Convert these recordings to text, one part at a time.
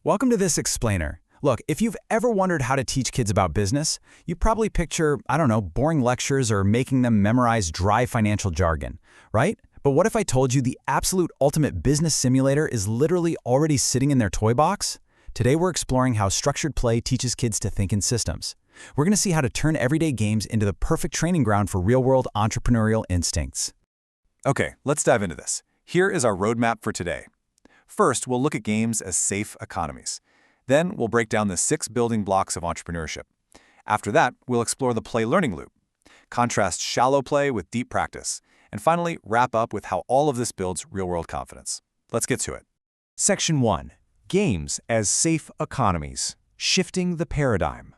Welcome to this explainer. Look, if you've ever wondered how to teach kids about business, you probably picture, I don't know, boring lectures or making them memorize dry financial jargon, right? But what if I told you the absolute ultimate business simulator is literally already sitting in their toy box? Today we're exploring how structured play teaches kids to think in systems. We're going to see how to turn everyday games into the perfect training ground for real-world entrepreneurial instincts. Okay, let's dive into this. Here is our roadmap for today. First, we'll look at games as safe economies. Then, we'll break down the 6 building blocks of entrepreneurship. After that, we'll explore the play-learning loop, contrast shallow play with deep practice, and finally, wrap up with how all of this builds real-world confidence. Let's get to it. Section 1. Games as safe economies. Shifting the paradigm.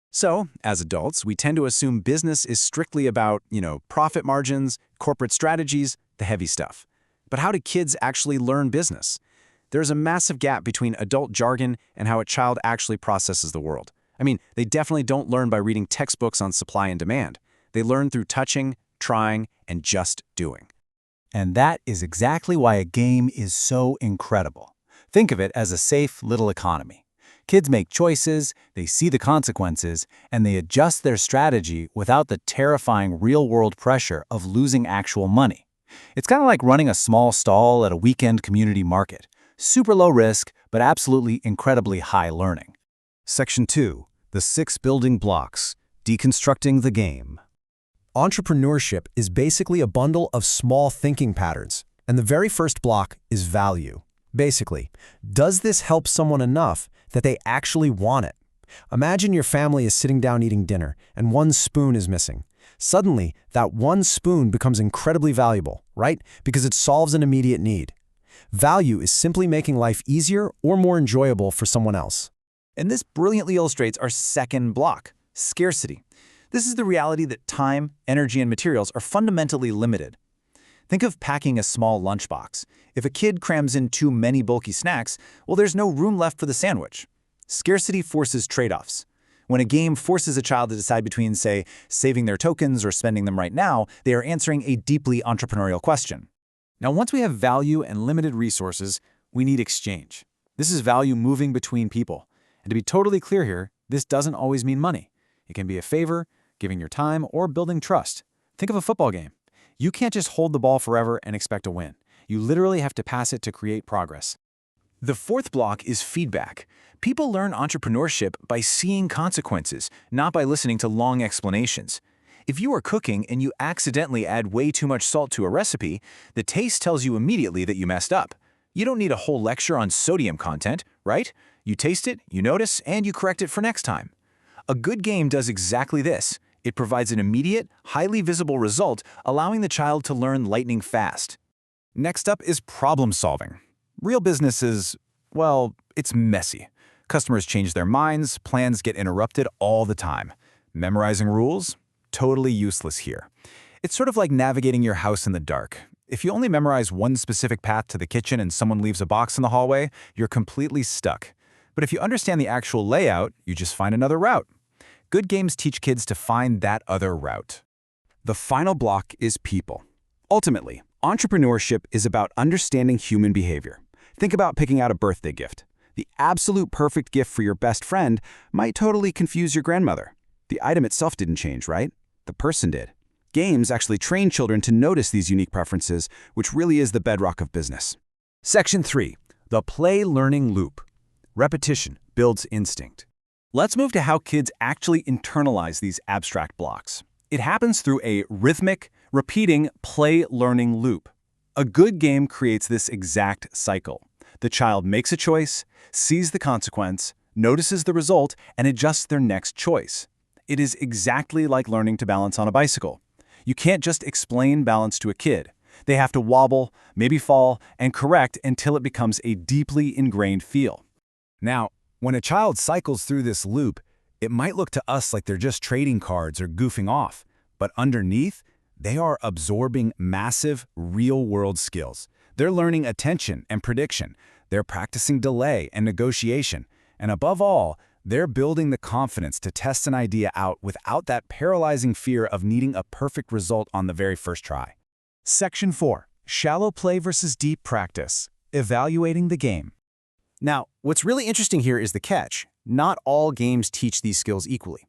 So, as adults, we tend to assume business is strictly about, profit margins, corporate strategies, the heavy stuff. But how do kids actually learn business? There's a massive gap between adult jargon and how a child actually processes the world. I mean, they definitely don't learn by reading textbooks on supply and demand. They learn through touching, trying, and just doing. And that is exactly why a game is so incredible. Think of it as a safe little economy. Kids make choices, they see the consequences, and they adjust their strategy without the terrifying real-world pressure of losing actual money. It's kind of like running a small stall at a weekend community market. Super low risk, but absolutely incredibly high learning. Section 2. The 6 building blocks. Deconstructing the game. Entrepreneurship is basically a bundle of small thinking patterns, and the very first block is value. Basically, does this help someone enough that they actually want it? Imagine your family is sitting down eating dinner, and one spoon is missing. Suddenly, that one spoon becomes incredibly valuable, right? Because it solves an immediate need. Value is simply making life easier or more enjoyable for someone else. And this brilliantly illustrates our second block, scarcity. This is the reality that time, energy, and materials are fundamentally limited. Think of packing a small lunchbox. If a kid crams in too many bulky snacks, well, there's no room left for the sandwich. Scarcity forces trade-offs. When a game forces a child to decide between, say, saving their tokens or spending them right now, they are answering a deeply entrepreneurial question. Now, once we have value and limited resources, we need exchange. This is value moving between people. And to be totally clear here, this doesn't always mean money. It can be a favor, giving your time, or building trust. Think of a football game. You can't just hold the ball forever and expect a win. You literally have to pass it to create progress. The fourth block is feedback. People learn entrepreneurship by seeing consequences, not by listening to long explanations. If you are cooking and you accidentally add way too much salt to a recipe, the taste tells you immediately that you messed up. You don't need a whole lecture on sodium content, right? You taste it, you notice, and you correct it for next time. A good game does exactly this. It provides an immediate, highly visible result, allowing the child to learn lightning fast. Next up is problem solving. Real business is, well, it's messy. Customers change their minds, plans get interrupted all the time. Memorizing rules? Totally useless here. It's sort of like navigating your house in the dark. If you only memorize one specific path to the kitchen and someone leaves a box in the hallway, you're completely stuck. But if you understand the actual layout, you just find another route. Good games teach kids to find that other route. The final block is people. Ultimately, entrepreneurship is about understanding human behavior. Think about picking out a birthday gift. The absolute perfect gift for your best friend might totally confuse your grandmother. The item itself didn't change, right? The person did. Games actually train children to notice these unique preferences, which really is the bedrock of business. Section 3. The play-learning loop. Repetition builds instinct. Let's move to how kids actually internalize these abstract blocks. It happens through a rhythmic, repeating play-learning loop. A good game creates this exact cycle. The child makes a choice, sees the consequence, notices the result, and adjusts their next choice. It is exactly like learning to balance on a bicycle. You can't just explain balance to a kid. They have to wobble, maybe fall, and correct until it becomes a deeply ingrained feel. Now, when a child cycles through this loop, it might look to us like they're just trading cards or goofing off, but underneath, they are absorbing massive, real-world skills. They're learning attention and prediction. They're practicing delay and negotiation. And above all, they're building the confidence to test an idea out without that paralyzing fear of needing a perfect result on the very first try. Section 4. Shallow play versus deep practice. Evaluating the game. Now, what's really interesting here is the catch. Not all games teach these skills equally.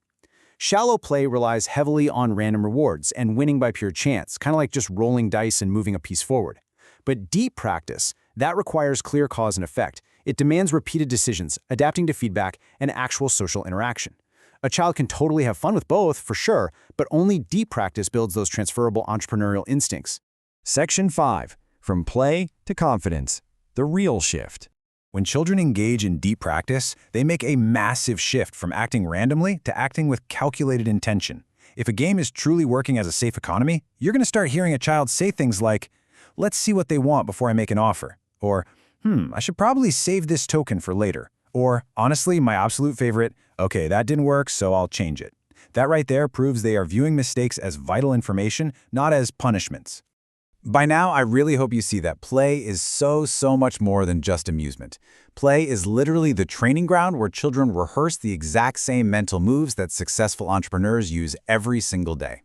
Shallow play relies heavily on random rewards and winning by pure chance, kind of like just rolling dice and moving a piece forward. But deep practice, that requires clear cause and effect. It demands repeated decisions, adapting to feedback, and actual social interaction. A child can totally have fun with both, for sure, but only deep practice builds those transferable entrepreneurial instincts. Section 5. From Play to Confidence. The real shift. When children engage in deep practice, they make a massive shift from acting randomly to acting with calculated intention. If a game is truly working as a safe economy, you're going to start hearing a child say things like, "Let's see what they want before I make an offer," or, I should probably save this token for later," or, honestly, my absolute favorite, "Okay, that didn't work, so I'll change it." That right there proves they are viewing mistakes as vital information, not as punishments. By now, I really hope you see that play is so much more than just amusement. Play is literally the training ground where children rehearse the exact same mental moves that successful entrepreneurs use every single day.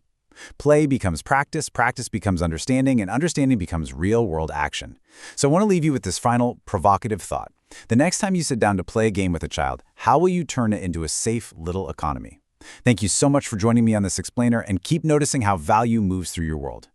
Play becomes practice, practice becomes understanding, and understanding becomes real-world action. So I want to leave you with this final provocative thought. The next time you sit down to play a game with a child, how will you turn it into a safe little economy? Thank you so much for joining me on this explainer, and keep noticing how value moves through your world.